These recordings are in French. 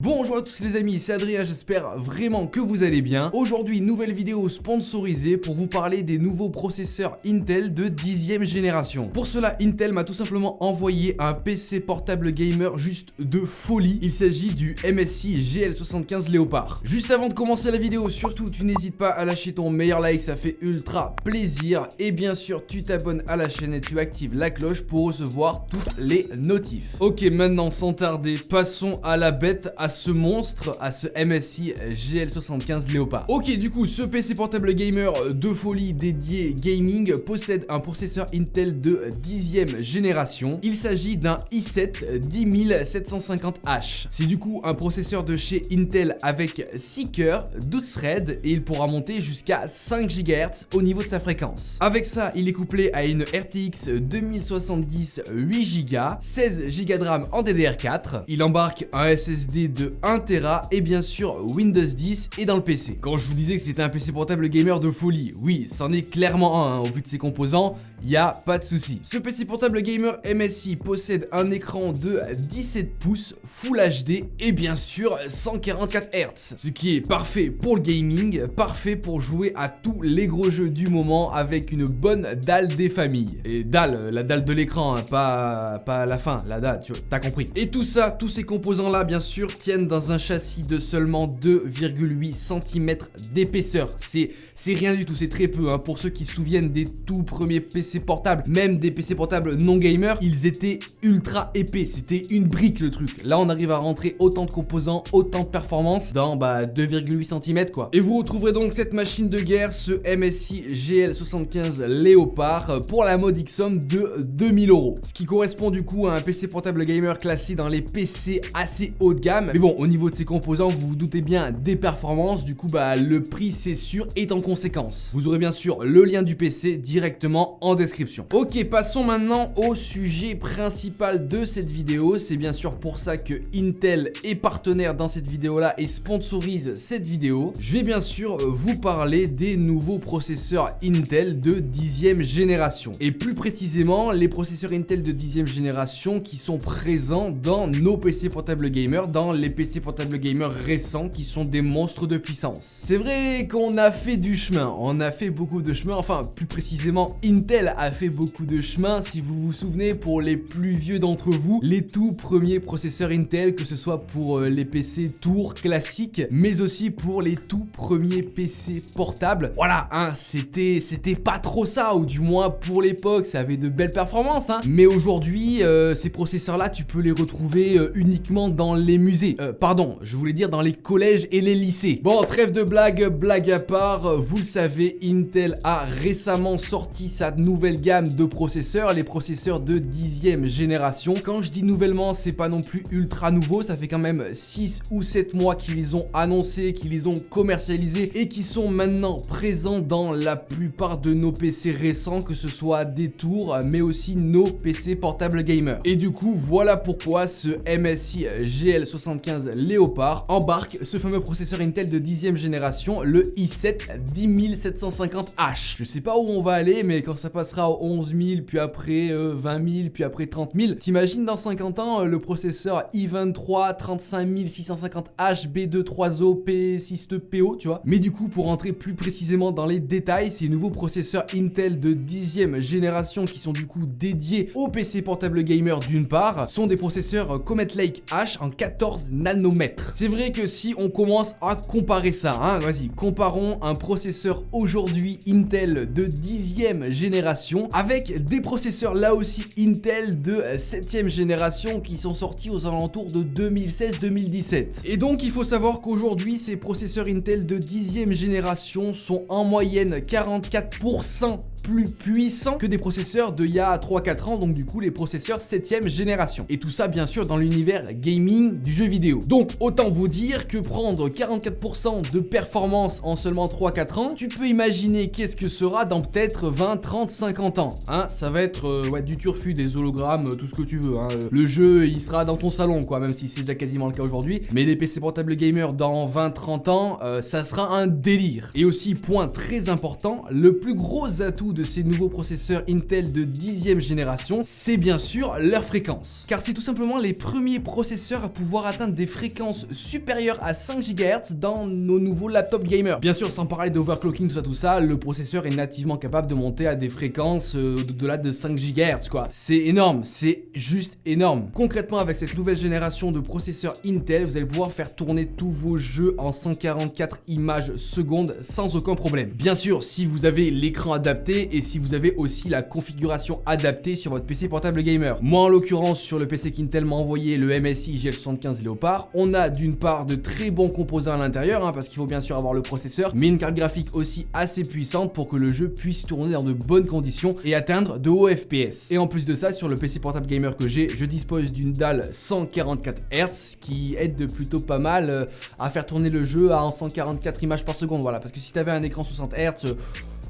Bonjour à tous les amis, c'est Adrien, j'espère vraiment que vous allez bien. Aujourd'hui, nouvelle vidéo sponsorisée pour vous parler des nouveaux processeurs Intel de 10e génération. Pour cela, Intel m'a tout simplement envoyé un PC portable gamer juste de folie. Il s'agit du MSI GL75 Léopard. Juste avant de commencer la vidéo, surtout tu n'hésites pas à lâcher ton meilleur like, ça fait ultra plaisir. Et bien sûr, tu t'abonnes à la chaîne et tu actives la cloche pour recevoir toutes les notifs. Ok, maintenant sans tarder, passons à la bête, à ce monstre, à ce MSI GL75 Léopard. Ok, du coup, ce PC portable gamer de folie dédié gaming possède un processeur Intel de 10e génération. Il s'agit d'un i7 10750H. C'est du coup un processeur de chez Intel avec 6 cœurs, 12 threads et il pourra monter jusqu'à 5 GHz au niveau de sa fréquence. Avec ça, il est couplé à une RTX 2070 8 Go, 16 Go de RAM en DDR4. Il embarque un SSD de 1 Tera et bien sûr Windows 10 est dans le PC. Quand je vous disais que c'était un PC portable gamer de folie, oui, c'en est clairement un, hein, au vu de ses composants, y a pas de souci. Ce PC portable gamer MSI possède un écran de 17 pouces Full HD et bien sûr 144 Hz, ce qui est parfait pour le gaming, parfait pour jouer à tous les gros jeux du moment avec une bonne dalle des familles. Et dalle, la dalle de l'écran, hein, pas la fin, la dalle, tu vois, t'as compris. Et tout ça, tous ces composants là bien sûr tiennent dans un châssis de seulement 2,8 cm d'épaisseur. C'est rien du tout, c'est très peu, hein. Pour ceux qui se souviennent des tout premiers PC portables, même des PC portables non gamers, ils étaient ultra épais, c'était une brique le truc. Là on arrive à rentrer autant de composants, autant de performance dans 2,8 cm quoi. Et vous retrouverez donc cette machine de guerre, ce MSI GL75 Léopard, pour la modique somme de 2000 €. Ce qui correspond du coup à un PC portable gamer classé dans les PC assez haut de gamme. Mais bon, au niveau de ces composants, vous vous doutez bien des performances, du coup le prix c'est sûr est en conséquence. Vous aurez bien sûr le lien du PC directement en description. Ok, passons maintenant au sujet principal de cette vidéo. C'est bien sûr pour ça que Intel est partenaire dans cette vidéo là et sponsorise cette vidéo. Je vais bien sûr vous parler des nouveaux processeurs Intel de 10e génération. Et plus précisément, les processeurs Intel de 10e génération qui sont présents dans nos PC portables gamers, dans les PC portables gamers récents qui sont des monstres de puissance. C'est vrai qu'on a fait du chemin, on a fait beaucoup de chemin, enfin plus précisément Intel a fait beaucoup de chemin. Si vous vous souvenez, pour les plus vieux d'entre vous, les tout premiers processeurs Intel, que ce soit pour les PC tours classiques mais aussi pour les tout premiers PC portables, voilà, hein, c'était pas trop ça, ou du moins pour l'époque ça avait de belles performances, hein. Mais aujourd'hui ces processeurs là tu peux les retrouver uniquement dans les musées, pardon, je voulais dire dans les collèges et les lycées. Bon, trêve de blague à part, vous le savez, Intel a récemment sorti sa nouvelle gamme de processeurs, les processeurs de 10e génération. Quand je dis nouvellement, c'est pas non plus ultra nouveau, ça fait quand même 6 ou 7 mois qu'ils les ont annoncés, qu'ils les ont commercialisés et qui sont maintenant présents dans la plupart de nos PC récents, que ce soit des tours mais aussi nos PC portables gamers. Et du coup, voilà pourquoi ce MSI GL75 Léopard embarque ce fameux processeur Intel de 10e génération, le i7 10750H. Je sais pas où on va aller, mais quand ça passera aux 11 000, puis après 20 000, puis après 30 000, t'imagines dans 50 ans le processeur i23 35650H B230 P62PO, tu vois. Mais du coup, pour rentrer plus précisément dans les détails, ces nouveaux processeurs Intel de 10e génération qui sont du coup dédiés aux PC portable gamer d'une part, sont des processeurs Comet Lake H en 14 nanomètres. C'est vrai que si on commence à comparer ça, hein, vas-y, comparons un processeur aujourd'hui Intel de 10e génération avec des processeurs là aussi Intel de 7e génération qui sont sortis aux alentours de 2016-2017. Et donc il faut savoir qu'aujourd'hui ces processeurs Intel de 10e génération sont en moyenne 44% plus puissants que des processeurs d'il y a 3-4 ans, donc du coup les processeurs 7e génération. Et tout ça bien sûr dans l'univers gaming du jeu vidéo. Donc autant vous dire que prendre 44% de performance en seulement 3-4 ans, tu peux imaginer qu'est-ce que sera dans peut-être 20, 30, 50 ans. Hein, ça va être ouais, du turfu, des hologrammes, tout ce que tu veux. Hein. Le jeu il sera dans ton salon quoi, même si c'est déjà quasiment le cas aujourd'hui. Mais les PC portables gamers dans 20-30 ans, ça sera un délire. Et aussi point très important, le plus gros atout atout de ces nouveaux processeurs Intel de 10e génération, c'est bien sûr leur fréquence. Car c'est tout simplement les premiers processeurs à pouvoir atteindre des fréquences supérieures à 5 GHz dans nos nouveaux laptops gamers. Bien sûr, sans parler d'overclocking, tout ça, le processeur est nativement capable de monter à des fréquences au-delà de 5 GHz quoi. C'est énorme, c'est juste énorme. Concrètement, avec cette nouvelle génération de processeurs Intel, vous allez pouvoir faire tourner tous vos jeux en 144 images secondes sans aucun problème. Bien sûr, si vous avez l'écran adapté et si vous avez aussi la configuration adaptée sur votre PC portable gamer. Moi en l'occurrence, sur le PC qu'Intel m'a envoyé, le MSI GL75 Leopard, on a d'une part de très bons composants à l'intérieur, parce qu'il faut bien sûr avoir le processeur, mais une carte graphique aussi assez puissante pour que le jeu puisse tourner dans de bonnes conditions et atteindre de hauts FPS. Et en plus de ça, sur le PC portable gamer que j'ai, je dispose d'une dalle 144 Hz qui aide plutôt pas mal à faire tourner le jeu à 144 images par seconde, voilà, parce que si tu avais un écran 60 Hz,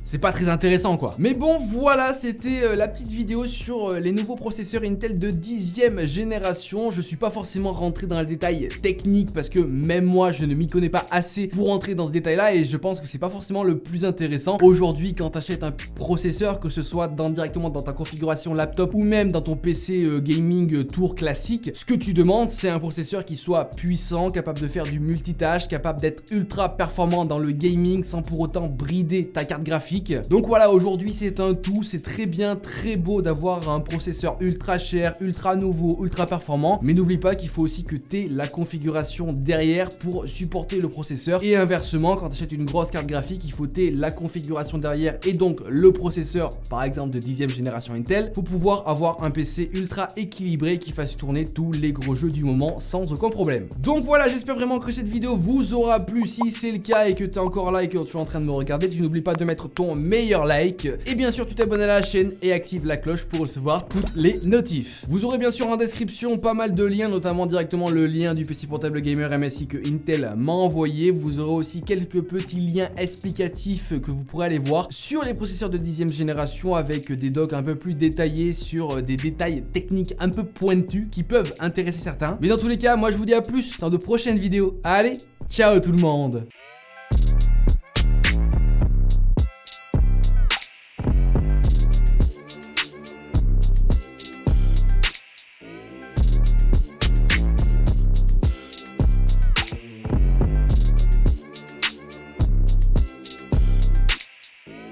c'est pas très intéressant quoi. Mais bon voilà, c'était la petite vidéo sur les nouveaux processeurs Intel de 10e génération. Je suis pas forcément rentré dans le détail technique parce que même moi je ne m'y connais pas assez pour rentrer dans ce détail là, et je pense que c'est pas forcément le plus intéressant. Aujourd'hui quand tu achètes un processeur, que ce soit directement dans ta configuration laptop ou même dans ton PC gaming tour classique, ce que tu demandes c'est un processeur qui soit puissant, capable de faire du multitâche, capable d'être ultra performant dans le gaming sans pour autant brider ta carte graphique. Donc voilà, aujourd'hui c'est un tout, c'est très bien, très beau d'avoir un processeur ultra cher, ultra nouveau, ultra performant, mais n'oublie pas qu'il faut aussi que tu aies la configuration derrière pour supporter le processeur, et inversement, quand tu achètes une grosse carte graphique, il faut que tu aies la configuration derrière et donc le processeur, par exemple de 10e génération Intel, pour pouvoir avoir un PC ultra équilibré qui fasse tourner tous les gros jeux du moment sans aucun problème. Donc voilà, j'espère vraiment que cette vidéo vous aura plu. Si c'est le cas et que tu es encore là et que tu es en train de me regarder, tu n'oublies pas de mettre ton meilleur like, et bien sûr tu t'abonnes à la chaîne et active la cloche pour recevoir toutes les notifs. Vous aurez bien sûr en description pas mal de liens, notamment directement le lien du PC portable gamer MSI que Intel m'a envoyé. Vous aurez aussi quelques petits liens explicatifs que vous pourrez aller voir sur les processeurs de 10e génération, avec des docs un peu plus détaillés sur des détails techniques un peu pointus qui peuvent intéresser certains. Mais dans tous les cas, moi je vous dis à plus dans de prochaines vidéos. Allez, ciao tout le monde!